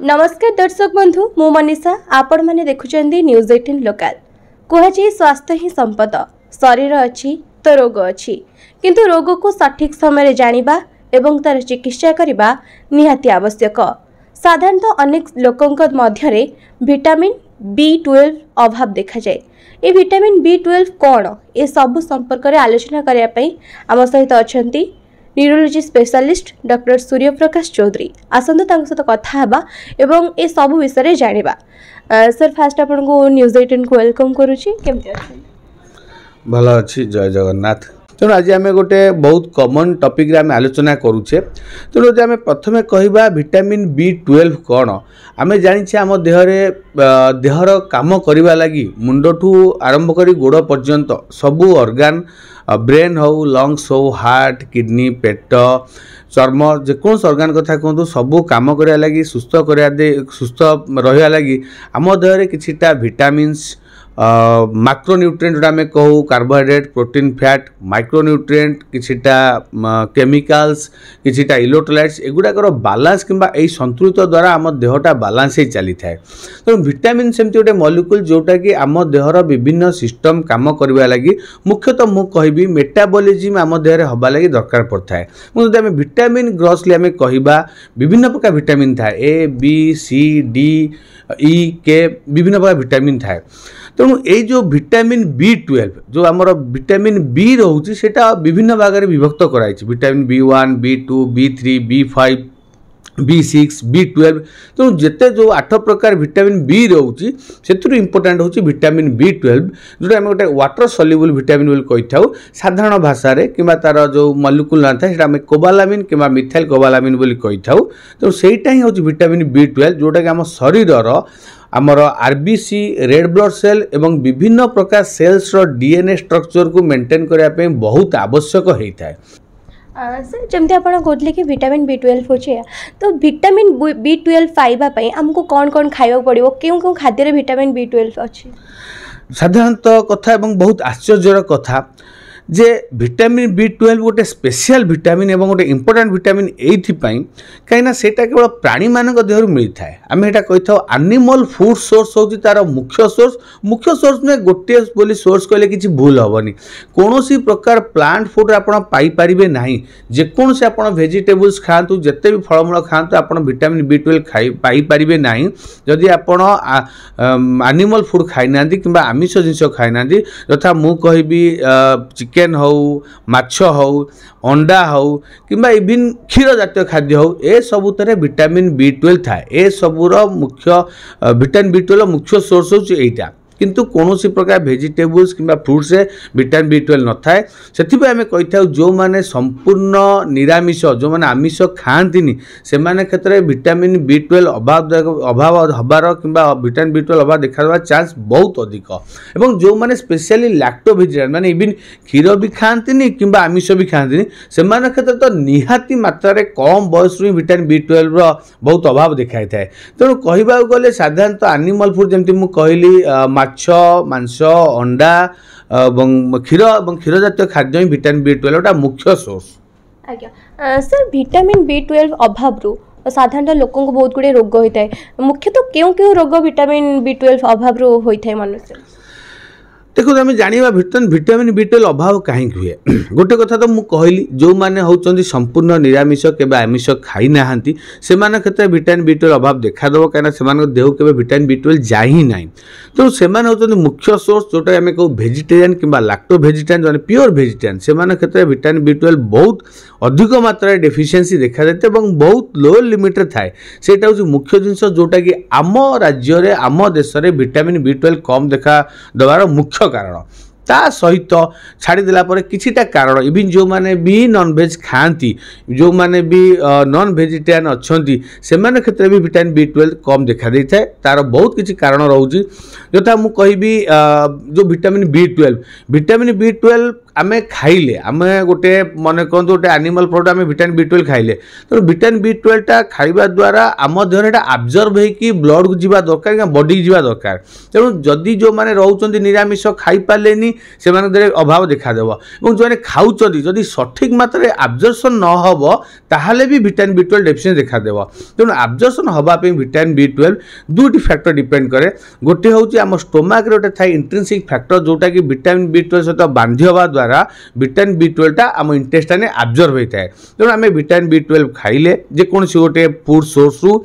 नमस्कार दर्शक बंधु मु मनीषा आपण माने देखुचंदी न्यूज 18 लोकल कुहाजी स्वास्थ्य ही संपद शरीर अच्छी तो रोग अच्छी किंतु रोग को सठिक समय जानिबा एवं तार चिकित्सा करबा निहाती आवश्यक। साधारणतः अनेक लोकंक मध्यरे विटामिन B12 अभाव देखा जाए। ये विटामिन B12 कौन ए सब संपर्क में आलोचना करने पई आम सहित अछंती neurology specialist doctor Surya Prakash Chaudhary आसंतु तांक सहित कथा हेबा एवं ए सब विषय जानिबा। सर फास्ट आपन को न्यूज 18 को वेलकम करूची केमते अछि? भलो अछि, जय जगन्नाथ। तेणु आज आम गोटे बहुत कॉमन टॉपिक रे आम आलोचना करूचे। तेणु आम प्रथमे कहबा विटामिन B12 कौन। आम जानिछे आम देहर काम करबा लागि मुंडठू आरंभ करी गोड़ पर्यंत सबू ऑर्गन ब्रेन हो, लंग्स हो, हार्ट, किडनी, पेट, चर्म जेकोस ऑर्गन कथा कहतु सबू काम करिया लगी सुस्थ रहा लगी आम देहरे किछिटा विटामिन्स माइक्रोन्यूट्रिएंट जोटा आम कहू कार्बोहाइड्रेट, प्रोटीन, फैट, माइक्रोन्यूट्रिएंट किछिटा केमिकल्स किछिटा इलेक्ट्रोलाइट्स एगुड़ाकर बालांस किंबा एई संतुलित द्वारा आम देहटा बालांस ही चली थाए। तो विटामिन सेमती गोटे मॉलिक्यूल जोटा कि आम देहर विभिन्न सिस्टम काम करबा लगी मुख्यतः मु कहबी मेटाबॉलिज्म आम देहरे हबा लगी दरकार पड़ता है। जदि आम विटामिन ग्रोसली आम कहबा विभिन्न प्रकार विटामिन थाए A, B, C, D, E, K विभिन्न प्रकार विटामिन थाए। तेणु ये जो विटामिन B12 जो आमर विटामिन बी रोचे सेटा विभिन्न भाग में विभक्त कराई vitamin B1, B2, B3, B5, B6, B12 तेणु जिते जो 8 प्रकार विटामिन बी रोचे से इंपोर्टाट हूँ विटामिन B12 जोटा आम गोटे वाटर सल्युबल विटामिन बोली कही था साधारण भाषा कि तार जो मॉलिक्यूल ना था आम कोबालामिन कि मिथाइल कोबालामिन बोली कही था। तेणु सहीटा ही हूँ विटामिन B12 जोटा कि आम शरीर आमर आरबीसी, रेड ब्लड सेल एवं विभिन्न प्रकार सेल्स रो डीएनए स्ट्रक्चर को मेंटेन करने बहुत आवश्यक होता है। सर जमती आप कहते कि विटामिन B12 होचे तो विटामिन B12 पाइबा आमको कौन कौन खाइबा पड़िबो क्यों क्यों खाद्य विटामिन B12 अच्छी? साधारणतः कथा एवं बहुत आश्चर्यर कथा जे विटामिन B12 गोटे स्पेशल विटामिन एवं गोटे इंपोर्टेंट विटामिन एइथिपाई कहीं सेटा केवल प्राणी मानक देहरु मिलता है। आम एटा कही था एनिमल फूड सोर्स होची तार मुख्य सोर्स में गोटे बोली सोर्स कहले किछि भूल हेबनी। कोनोसी प्रकार प्लांट फूड आपन पाई परिबे नाही जेकोनसे आपन वेजिटेबल्स खातु जत्ते भी फलमूल खातु आपन विटामिन B12 खाई पाई परिबे नाही जदि आपन एनिमल फूड खाइ नांदी किबा आमिष जिंस खाइ नांदी तथा मु कहबी चिकेन हो, माछ हो, अंडा हो किंबा इवन क्षीर जातीय खाद्य हो ए सबुतरे विटामिन B12 था। ए सबुर मुख्य विटामिन B12 मुख्य सोर्स होची एटा किंतु कौनसी प्रकार वेजिटेबल्स किंबा फ्रूट्स से विटामिन B12 न थाए। सेथिबे आमे कहि थाउ जो माने संपूर्ण निरामिष जो माने आमिष खांतिनी से माने क्षेत्र में विटामिन B12 अभाव हबार किंबा विटामिन B12 अभाव देखा चांस बहुत अधिक एवं जो माने स्पेशली लैक्टो वेजिटेरियन माने इवन क्षीर भी खांतिनी किंबा आमिष भी खांतिनी से माने क्षेत्र तो निहाती मात्रा रे कम बयस रू विटामिन B12 रो बहुत अभाव देखाई थाए। तेणु कहबा गले साधारणतः एनिमल फूड जेमति मु कहली माछ, मांस, अंडा और क्षीर जातीय खाद्य विटामिन B12 गोटा मुख्य सोर्स। आज्ञा सर विटामिन B12 अभाव रू साधारणतः लोकों को बहुत गुड़े रोग होता है मुख्यतः क्यों क्यों रोग विटामिन B12 अभाव रू होता है मनुष्य? देखो आम जाना विटामिन B12 अभाव कहीं हुए गोटे कथा तो मुझे कहली जो मैंने होती संपूर्ण निरामिष के आमिष खाई ना से क्षेत्र में विटामिन B12 अभाव देखादेव कहीं देह के विटामिन B12 जा ही ना। तेणु से मुख्य सोर्स जोटा आम कहू वेजिटेरियन कि लैक्टो वेजिटेरियन जो प्योर वेजिटेरियन से क्षेत्र में विटामिन B12 बहुत अधिक मात्रा डेफिशिएंसी देखा जाए और बहुत लो लिमिट थाए। सेटा हूँ मुख्य जिनस जोटा कि आम राज्य आम देश में विटामिन B12 कम देखा देवार मुख्य कारण ता सहित छाड़देला किछिटा कारण इवन जो माने भी नॉनवेज खाती जो माने भी नॉन वेजिटेरियन अच्छा से क्षेत्र में विटामिन B12 कम देखा दे था तार बहुत किसी कारण रोचे यथा मु कहबी जो विटामिन B12 आमे खाइले आमे गोटे मन कहूँ गोटे एनिमल प्रोडक्ट आमे विटामिन B12 खाइले तो विटामिन B12 टा खाइबा द्वारा आम देहर आब्जर्व होगी ब्लड को जीवा दरकार बॉडी को जीवा दरकार तेणु जदि जो मैंने रोचे निरामिष खाई पारे से अभाव देखादेव और जो खाऊँ जदि सठिक मात्रा आब्जर्शन न हो ताहले भी विटामिन B12 डेफिशिएंसी देखादेव तेणु आब्जर्शन होगापी विटामिन B12 दुईटी फैक्टर डिपेंड करे गोटे हूँ आम स्टोमाक गोटे थाए इंट्रिंसिक फैक्टर जोटा कि विटामिन B12 सहित बांधी होगा द्वारा विटामिन B12 टा आम इंटेस्टाइन आब्जर्व होता है तेणु आम विटामिन B12 खाइले जेकोसी गोटे फूड सोर्स रु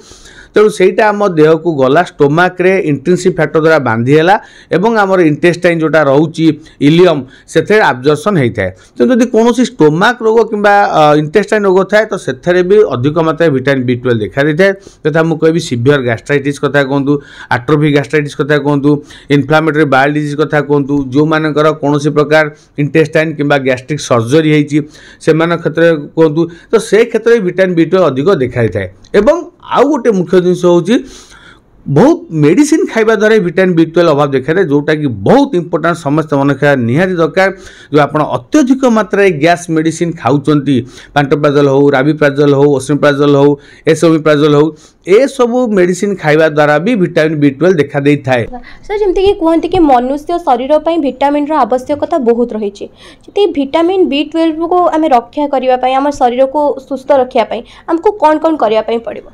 तेणु सहीटा आम देह को गला स्टोमाक रे इंट्रिंसिक फैक्टर द्वारा बांधीला एवं आमर इंटेस्टाइन जोटा रोची इलियम से आब्जर्शन होता है तेणु जब कौन स्टोमाक रोग कि इंटेस्टाइन रोग थाए तो से भी अधिक मात्रा विटामिन B12 देखा दी थाए तथा मुझे कहि सीवियर गैस्ट्राइटिस कथा कहतु आट्रोफिक गैस्ट्राइटिस कथा कहतु इन्फ्लामेटरी बाइल डिजीज कथा कहतु जो मानकर कौन प्रकार इंटेस्टाइन कि गैस्ट्रिक सर्जरी होती से क्षेत्र में कहतु तो से क्षेत्र में विटामिन B12 अधिक देखा थाए एवं आउ गोटे मुख्य जिनस हूँ बहुत मेडिसिन खाइबा द्वारा विटामिन B12 अभाव देखा है जोटा कि बहुत इंपोर्टेंट समस्त मन खाया निहाती दरकार जो आप अत्यधिक मात्रा गैस मेडिसिन खाऊँच पांटोप्राजोल हो राबिप्राजोल हो ओसमेप्राजोल हो एसोमिप्राजोल हो ए सब मेडिसिन खाइबा द्वारा भी विटामिन B12 देखा दे थाए। सर जमती कि कहते कि मनुष्य शरीर पर विटामिन आवश्यकता बहुत रही जी विटामिन B12 को आम रक्षा करने आम शरीर को सुस्थ रखापी आमको कौन कौन करने पड़ो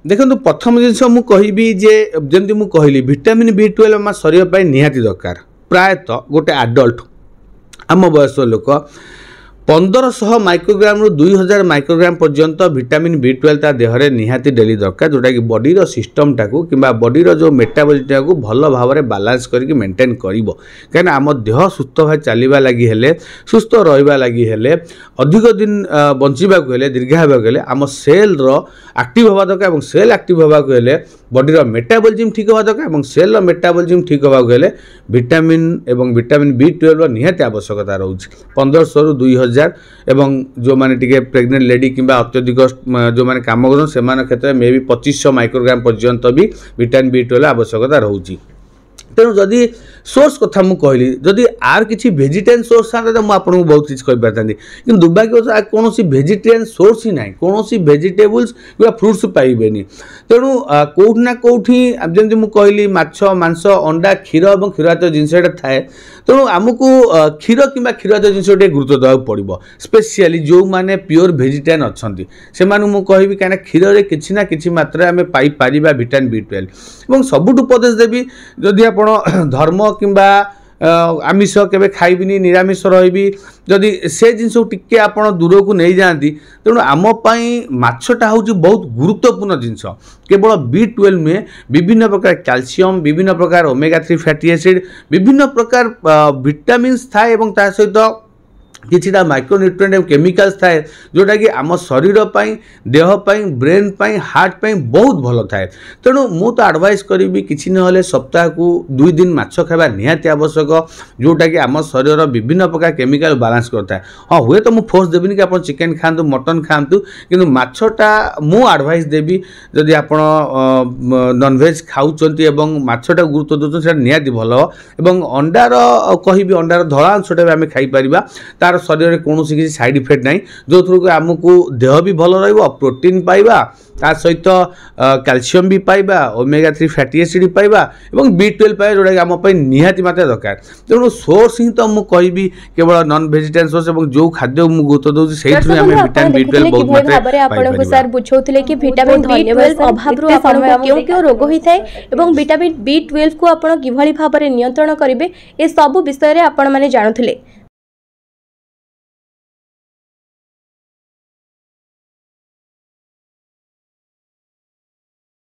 देखो प्रथम जिनस मुझे जमी मुझे कहली विटामिन B12 आम शरीर पर निहाती दरकार प्रायतः गोटे आडल्ट आम बयस लोक 1500 माइक्रोग्राम रु 2000 माइक्रोग्राम पर्यंत विटामिन B12 ता देहरे निहाती डेली दरकार जोटा कि बॉडी रो सिस्टम टाकू किंबा बॉडी रो जो मेटाबॉलिज्म टाकू भल भाव में बैलेंस करके मेंटेन करिवो कहीं आम देह सुस्थ भाव चलवा लगी हेले सुस्थ रहिबा लगी हेले अधिक दिन बंचीबाक हेले दीर्घ होबाक हेले आम सेल रो एक्टिव होबा दरकार और सेल एक्टिव होबाक हेले बॉडी रो मेटाबॉलिज्म ठीक होबा दरकार और सेल रो मेटाबॉलिज्म ठीक होबाक हेले विटामिन एवं विटामिन B12 रो निहाती आवश्यकता रहउछि 1500 रु 2000 एवं जो माने टिके प्रेग्नेंट लेडी किंबा अत्यधिक जो माने काम करन से मान क्षेत्र में भी 2500 माइक्रोग्राम पर्यंत भी विटामिन B12 आवश्यकता रहउछि तेणु जदि सोर्स कथा मुझे कहली जदि आर किसी वेजिटेरियन सोर्स था तो मुझे बहुत किसी कही पारि कि दुर्भाग्य कौन वेजिटेरियन सोर्स ही ना कौन वेजिटेबल्स कि फ्रुट्स पाइबेनी तेणु कौटना कौटी जमी मुझे कहली माछ मांस अंडा क्षीर और क्षीरजात जिनसा थाए तेणु आमको क्षीर कि क्षीरजात जिनस गुरुत्व देवा पड़ो स्पेशली जो मैंने प्योर वेजिटेरियन अच्छा से मुझे कहबी कहीं क्षीर में किसी ना कि मात्रा आम पाइपर विटामिन B12 और सबुठ उपदेश देवी जदि आप धर्म किंबा आमिष केबे खाइबिनी निरामिष रही जदि से जिनस टिके आप दूर को नहीं जाती तेणु आम माछटा हूँ बहुत गुरुत्वपूर्ण जिनस केवल B12 में विभिन्न प्रकार कैल्शियम विभिन्न प्रकार ओमेगा 3 फैटी एसिड विभिन्न प्रकार विटामिन्स थाए एवं ता सहित किछिटा माइक्रोन्यूट्रिएंट एवं केमिकल्स थाए जोटा कि आम शरीर पाई देह पाई ब्रेन पाई हार्ट पाई बहुत भल थाए तेणु मु तो एडवाइस करी किसी ना सप्ताह को 2 दिन माछ खावा निहाती आवश्यक जोटा कि आम शरीर विभिन्न प्रकार केमिकल बैलेंस करता है। हाँ हुए तो मुझे फोर्स देवी कि आप चिकेन खातु मटन खातु कि माछटा मु एडवाइस देवी जदि आप नॉनवेज खाऊँच माछटा गुरुत्व दूसरा निहाती भल और अंडार कहि अंडार धला अंशटा भी आम खाईपर तार शरीर में कौन किसी साइड इफेक्ट ना जो थ्रू आमको देह भी भल प्रोटीन पाइबा ता सहित कैल्शियम भी पाइबा ओमेगा 3 फैटी एसिड पाइबा और B12 पाइबा जोटा आम निहाती मात्रा दरकार तेणु सोर्स ही तो मुझे कहबी केवल नॉन वेजिटेरियन सोर्स और जो खाद्य गुरुत्व दूसरी से विटामिन B12 बहुत मात्रा सर बुझौथिले कि विटामिन B12 अभाव रु क्यों क्यों रोग होता है और विटामिन B12 को आपण किभली भाव में नियंत्रण करेंगे ये सब विषय में आपण माने जानुथिले